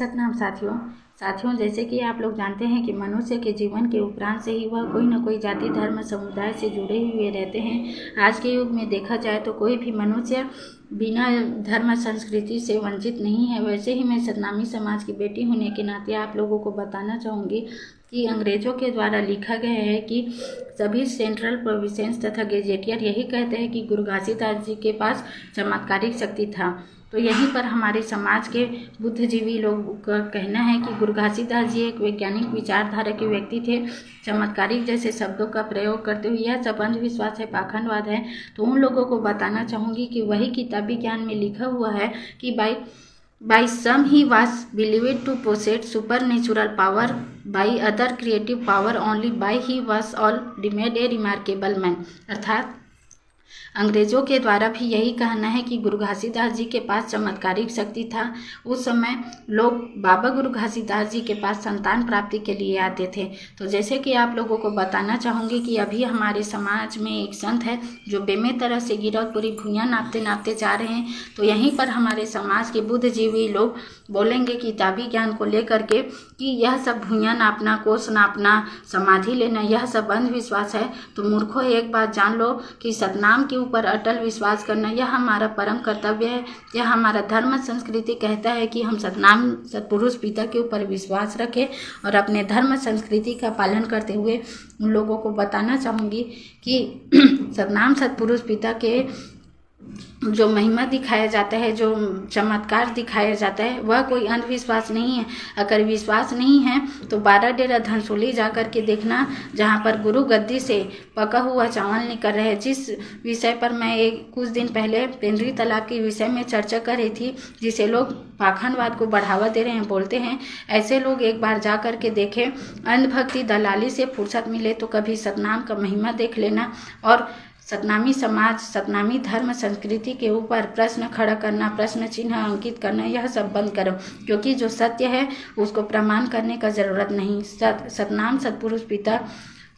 सतनाम साथियों, जैसे कि आप लोग जानते हैं कि मनुष्य के जीवन के उपरांत से ही वह कोई न कोई जाति धर्म समुदाय से जुड़े हुए रहते हैं। आज के युग में देखा जाए तो कोई भी मनुष्य बिना धर्म संस्कृति से वंचित नहीं है। वैसे ही मैं सतनामी समाज की बेटी होने के नाते आप लोगों को बताना चाहूँगी कि अंग्रेज़ों के द्वारा लिखा गया है कि सभी सेंट्रल प्रोविंसेस तथा गेजेटियर यही कहते हैं कि गुरु घासीदास जी के पास चमत्कारिक शक्ति था। तो यहीं पर हमारे समाज के बुद्धिजीवी लोग का कहना है कि गुरु घासीदास जी एक वैज्ञानिक विचारधारा के व्यक्ति थे। चमत्कारिक जैसे शब्दों का प्रयोग करते हुए यह सब अंधविश्वास है, पाखंडवाद है। तो उन लोगों को बताना चाहूँगी कि वही किताबी ज्ञान में लिखा हुआ है कि By some he was believed to possess supernatural power, by other creative power, only by he was all made a remarkable man। अर्थात अंग्रेजों के द्वारा भी यही कहना है कि गुरु घासीदास जी के पास चमत्कारिक शक्ति था। उस समय लोग बाबा गुरु घासीदास जी के पास संतान प्राप्ति के लिए आते थे। तो जैसे कि आप लोगों को बताना चाहूँगी कि अभी हमारे समाज में एक संत है जो बेमे तरह से गिरा पूरी भुइयाँ नापते नापते जा रहे हैं। तो यहीं पर हमारे समाज के बुद्धिजीवी लोग बोलेंगे किताबी ज्ञान को लेकर के कि यह सब भुइयाँ नापना, कोस नापना, समाधि लेना, यह सब अंधविश्वास है। तो मूर्खों, एक बात जान लो कि सतनाम के ऊपर अटल विश्वास करना यह हमारा परम कर्तव्य है। यह हमारा धर्म संस्कृति कहता है कि हम सतनाम सतपुरुष पिता के ऊपर विश्वास रखें और अपने धर्म संस्कृति का पालन करते हुए उन लोगों को बताना चाहूँगी कि सतनाम सतपुरुष पिता के जो महिमा दिखाया जाता है, जो चमत्कार दिखाया जाता है, वह कोई अंधविश्वास नहीं है। अगर विश्वास नहीं है तो 12 डेरा धनसोली जा कर के देखना, जहाँ पर गुरु गद्दी से पका हुआ चावल निकल रहा है। जिस विषय पर मैं कुछ दिन पहले पेंद्री तालाब के विषय में चर्चा कर रही थी, जिसे लोग पाखंडवाद को बढ़ावा दे रहे हैं, बोलते हैं, ऐसे लोग एक बार जा कर के देखें। अंधभक्ति दलाली से फुर्सत मिले तो कभी सतनाम का महिमा देख लेना और सतनामी समाज, सतनामी धर्म संस्कृति के ऊपर प्रश्न खड़ा करना, प्रश्न चिन्ह अंकित करना, यह सब बंद करो, क्योंकि जो सत्य है उसको प्रमाण करने का ज़रूरत नहीं।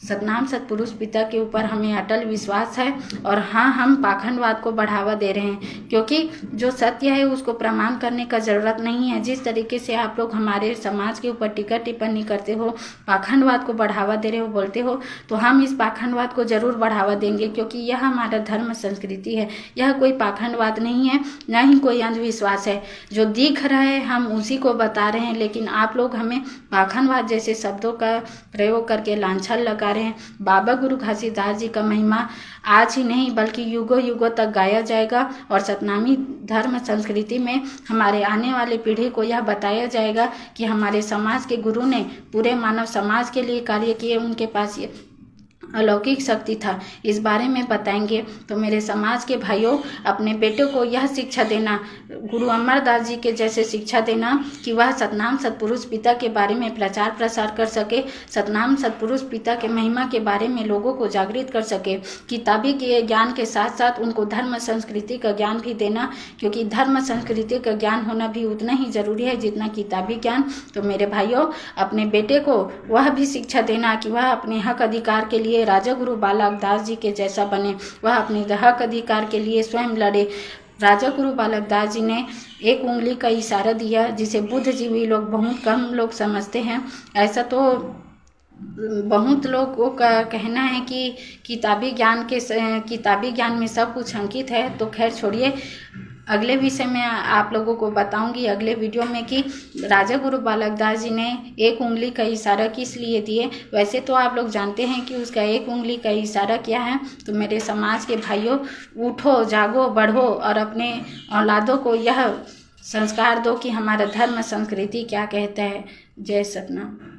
सतनाम सतपुरुष पिता के ऊपर हमें अटल विश्वास है। और हाँ, हम पाखंडवाद को बढ़ावा दे रहे हैं, क्योंकि जो सत्य है उसको प्रमाण करने का ज़रूरत नहीं है। जिस तरीके से आप लोग हमारे समाज के ऊपर टीका टिप्पणी करते हो, पाखंडवाद को बढ़ावा दे रहे हो, बोलते हो, तो हम इस पाखंडवाद को ज़रूर बढ़ावा देंगे, क्योंकि यह हमारा धर्म संस्कृति है। यह कोई पाखंडवाद नहीं है, न ही कोई अंधविश्वास है। जो दिख रहा है हम उसी को बता रहे हैं, लेकिन आप लोग हमें पाखंडवाद जैसे शब्दों का प्रयोग करके लांछन लगा रहे हैं। बाबा गुरु घासीदास जी का महिमा आज ही नहीं बल्कि युगों युगों तक गाया जाएगा और सतनामी धर्म संस्कृति में हमारे आने वाले पीढ़ी को यह बताया जाएगा कि हमारे समाज के गुरु ने पूरे मानव समाज के लिए कार्य किए, उनके पास ये अलौकिक शक्ति था। इस बारे में बताएंगे। तो मेरे समाज के भाइयों, अपने बेटों को यह शिक्षा देना, गुरु अमरदास जी के जैसे शिक्षा देना कि वह सतनाम सतपुरुष पिता के बारे में प्रचार प्रसार कर सके, सतनाम सतपुरुष पिता के महिमा के बारे में लोगों को जागृत कर सके। किताबी के ज्ञान के साथ साथ उनको धर्म संस्कृति का ज्ञान भी देना, क्योंकि धर्म संस्कृति का ज्ञान होना भी उतना ही जरूरी है जितना किताबी ज्ञान। तो मेरे भाइयों, अपने बेटे को वह भी शिक्षा देना कि वह अपने हक अधिकार के लिए राजा गुरु बालक दास जी के जैसा बने, वह अपने हक अधिकार के लिए स्वयं लड़े। राजा गुरु बालक दास जी ने एक उंगली का इशारा दिया, जिसे बुद्धिजीवी लोग बहुत कम लोग समझते हैं। ऐसा तो बहुत लोगों का कहना है कि किताबी ज्ञान में सब कुछ अंकित है। तो खैर छोड़िए, अगले विषय में आप लोगों को बताऊंगी अगले वीडियो में कि राजा गुरु बालक दास जी ने एक उंगली का इशारा किस लिए दिए। वैसे तो आप लोग जानते हैं कि उसका एक उंगली का इशारा क्या है। तो मेरे समाज के भाइयों, उठो, जागो, बढ़ो और अपने औलादों को यह संस्कार दो कि हमारा धर्म संस्कृति क्या कहता है। जय सतनाम।